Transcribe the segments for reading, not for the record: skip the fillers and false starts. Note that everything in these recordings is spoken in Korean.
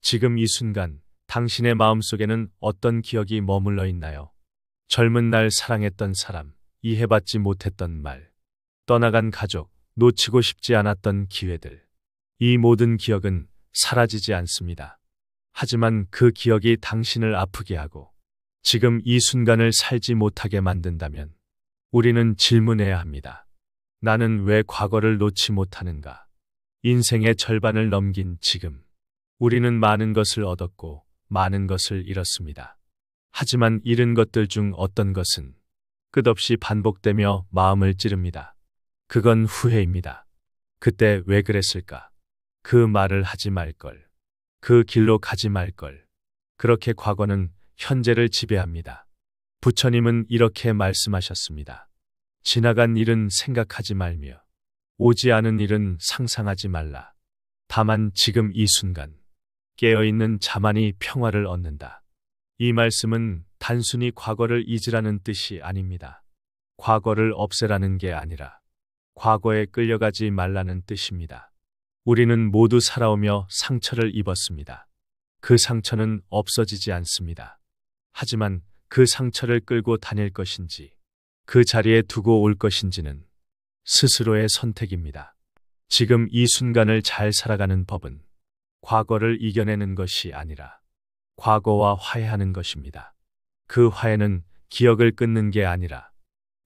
지금 이 순간 당신의 마음속에는 어떤 기억이 머물러 있나요? 젊은 날 사랑했던 사람, 이해받지 못했던 말, 떠나간 가족, 놓치고 싶지 않았던 기회들. 이 모든 기억은 사라지지 않습니다. 하지만 그 기억이 당신을 아프게 하고 지금 이 순간을 살지 못하게 만든다면 우리는 질문해야 합니다. 나는 왜 과거를 놓지 못하는가? 인생의 절반을 넘긴 지금. 우리는 많은 것을 얻었고 많은 것을 잃었습니다. 하지만 잃은 것들 중 어떤 것은 끝없이 반복되며 마음을 찌릅니다. 그건 후회입니다. 그때 왜 그랬을까? 그 말을 하지 말걸. 그 길로 가지 말걸. 그렇게 과거는 현재를 지배합니다. 부처님은 이렇게 말씀하셨습니다. 지나간 일은 생각하지 말며 오지 않은 일은 상상하지 말라. 다만 지금 이 순간 깨어있는 자만이 평화를 얻는다. 이 말씀은 단순히 과거를 잊으라는 뜻이 아닙니다. 과거를 없애라는 게 아니라 과거에 끌려가지 말라는 뜻입니다. 우리는 모두 살아오며 상처를 입었습니다. 그 상처는 없어지지 않습니다. 하지만 그 상처를 끌고 다닐 것인지 그 자리에 두고 올 것인지는 스스로의 선택입니다. 지금 이 순간을 잘 살아가는 법은 과거를 이겨내는 것이 아니라 과거와 화해하는 것입니다. 그 화해는 기억을 끊는 게 아니라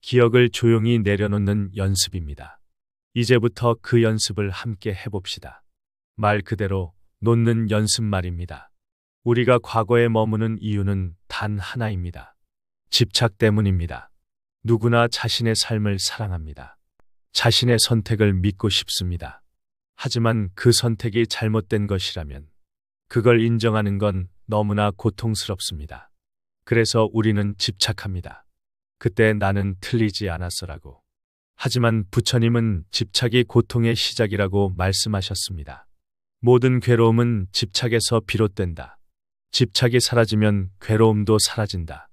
기억을 조용히 내려놓는 연습입니다. 이제부터 그 연습을 함께 해봅시다. 말 그대로 놓는 연습 말입니다. 우리가 과거에 머무는 이유는 단 하나입니다. 집착 때문입니다. 누구나 자신의 삶을 사랑합니다. 자신의 선택을 믿고 싶습니다. 하지만 그 선택이 잘못된 것이라면 그걸 인정하는 건 너무나 고통스럽습니다. 그래서 우리는 집착합니다. 그때 나는 틀리지 않았어라고. 하지만 부처님은 집착이 고통의 시작이라고 말씀하셨습니다. 모든 괴로움은 집착에서 비롯된다. 집착이 사라지면 괴로움도 사라진다.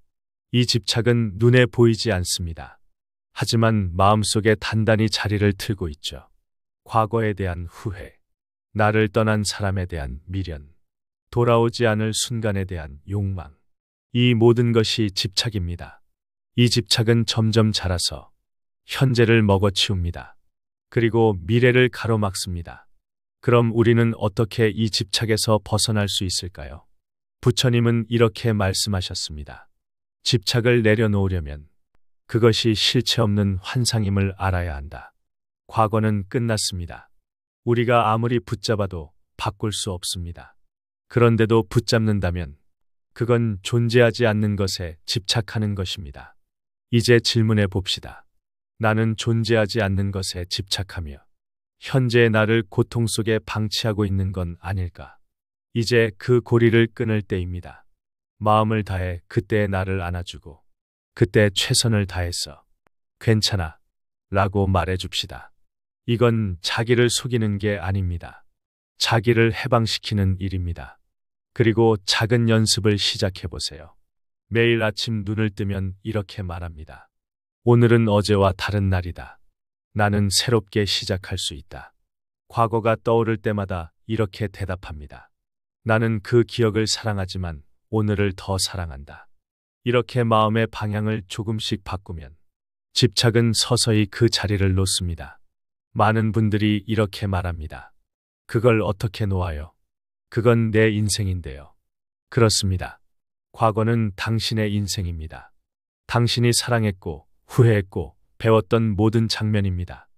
이 집착은 눈에 보이지 않습니다. 하지만 마음속에 단단히 자리를 틀고 있죠. 과거에 대한 후회, 나를 떠난 사람에 대한 미련, 돌아오지 않을 순간에 대한 욕망. 이 모든 것이 집착입니다. 이 집착은 점점 자라서 현재를 먹어치웁니다. 그리고 미래를 가로막습니다. 그럼 우리는 어떻게 이 집착에서 벗어날 수 있을까요? 부처님은 이렇게 말씀하셨습니다. 집착을 내려놓으려면 그것이 실체 없는 환상임을 알아야 한다. 과거는 끝났습니다. 우리가 아무리 붙잡아도 바꿀 수 없습니다. 그런데도 붙잡는다면 그건 존재하지 않는 것에 집착하는 것입니다. 이제 질문해 봅시다. 나는 존재하지 않는 것에 집착하며 현재의 나를 고통 속에 방치하고 있는 건 아닐까? 이제 그 고리를 끊을 때입니다. 마음을 다해 그때의 나를 안아주고 그때 최선을 다해서 괜찮아 라고 말해줍시다. 이건 자기를 속이는 게 아닙니다. 자기를 해방시키는 일입니다. 그리고 작은 연습을 시작해보세요. 매일 아침 눈을 뜨면 이렇게 말합니다. 오늘은 어제와 다른 날이다. 나는 새롭게 시작할 수 있다. 과거가 떠오를 때마다 이렇게 대답합니다. 나는 그 기억을 사랑하지만 오늘을 더 사랑한다. 이렇게 마음의 방향을 조금씩 바꾸면 집착은 서서히 그 자리를 놓습니다. 많은 분들이 이렇게 말합니다. 그걸 어떻게 놓아요? 그건 내 인생인데요. 그렇습니다. 과거는 당신의 인생입니다. 당신이 사랑했고 후회했고 배웠던 모든 장면입니다.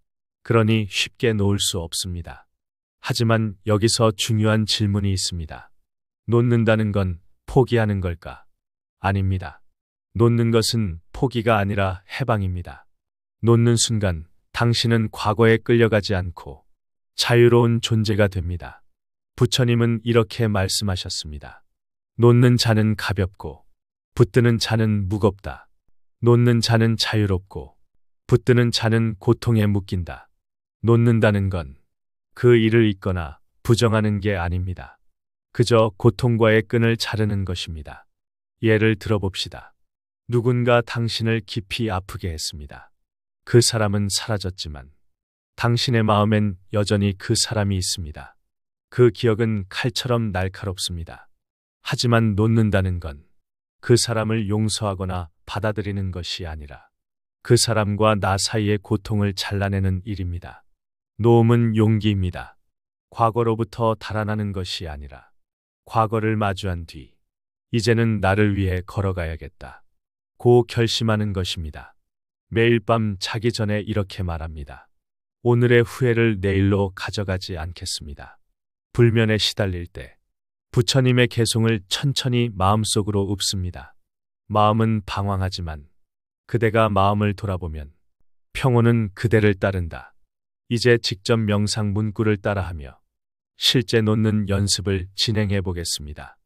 그러니 쉽게 놓을 수 없습니다. 하지만 여기서 중요한 질문이 있습니다. 놓는다는 건 포기하는 걸까? 아닙니다. 놓는 것은 포기가 아니라 해방입니다. 놓는 순간 당신은 과거에 끌려가지 않고 자유로운 존재가 됩니다. 부처님은 이렇게 말씀하셨습니다. 놓는 자는 가볍고 붙드는 자는 무겁다. 놓는 자는 자유롭고 붙드는 자는 고통에 묶인다. 놓는다는 건 그 일을 잊거나 부정하는 게 아닙니다. 그저 고통과의 끈을 자르는 것입니다. 예를 들어봅시다. 누군가 당신을 깊이 아프게 했습니다. 그 사람은 사라졌지만 당신의 마음엔 여전히 그 사람이 있습니다. 그 기억은 칼처럼 날카롭습니다. 하지만 놓는다는 건 그 사람을 용서하거나 받아들이는 것이 아니라 그 사람과 나 사이의 고통을 잘라내는 일입니다. 놓음은 용기입니다. 과거로부터 달아나는 것이 아니라 과거를 마주한 뒤 이제는 나를 위해 걸어가야겠다 고 결심하는 것입니다. 매일 밤 자기 전에 이렇게 말합니다. 오늘의 후회를 내일로 가져가지 않겠습니다. 불면에 시달릴 때 부처님의 개송을 천천히 마음속으로 읊습니다. 마음은 방황하지만 그대가 마음을 돌아보면 평온은 그대를 따른다. 이제 직접 명상 문구를 따라하며 실제 놓는 연습을 진행해 보겠습니다.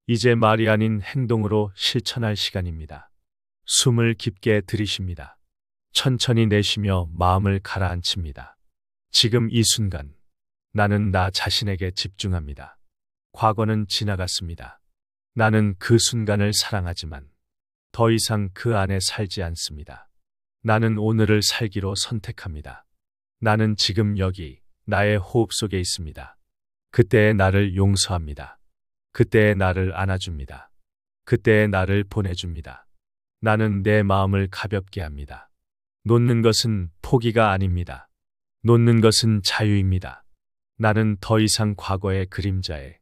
이제 말이 아닌 행동으로 실천할 시간입니다. 숨을 깊게 들이쉽니다. 천천히 내쉬며 마음을 가라앉힙니다. 지금 이 순간 나는 나 자신에게 집중합니다. 과거는 지나갔습니다. 나는 그 순간을 사랑하지만 더 이상 그 안에 살지 않습니다. 나는 오늘을 살기로 선택합니다. 나는 지금 여기 나의 호흡 속에 있습니다. 그때의 나를 용서합니다. 그때의 나를 안아줍니다. 그때의 나를 보내줍니다. 나는 내 마음을 가볍게 합니다. 놓는 것은 포기가 아닙니다. 놓는 것은 자유입니다. 나는 더 이상 과거의 그림자에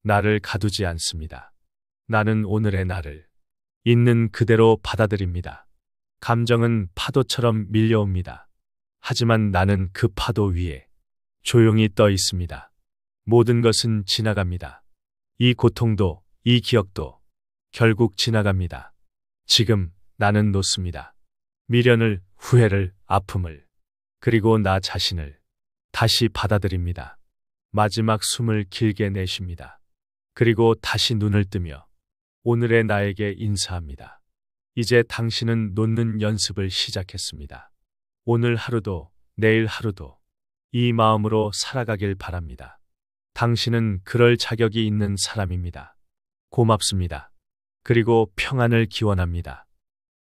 나를 가두지 않습니다. 나는 오늘의 나를 있는 그대로 받아들입니다. 감정은 파도처럼 밀려옵니다. 하지만 나는 그 파도 위에 조용히 떠 있습니다. 모든 것은 지나갑니다. 이 고통도, 이 기억도 결국 지나갑니다. 지금 나는 놓습니다. 미련을, 후회를, 아픔을, 그리고 나 자신을 다시 받아들입니다. 마지막 숨을 길게 내쉽니다. 그리고 다시 눈을 뜨며 오늘의 나에게 인사합니다. 이제 당신은 놓는 연습을 시작했습니다. 오늘 하루도 내일 하루도 이 마음으로 살아가길 바랍니다. 당신은 그럴 자격이 있는 사람입니다. 고맙습니다. 그리고 평안을 기원합니다.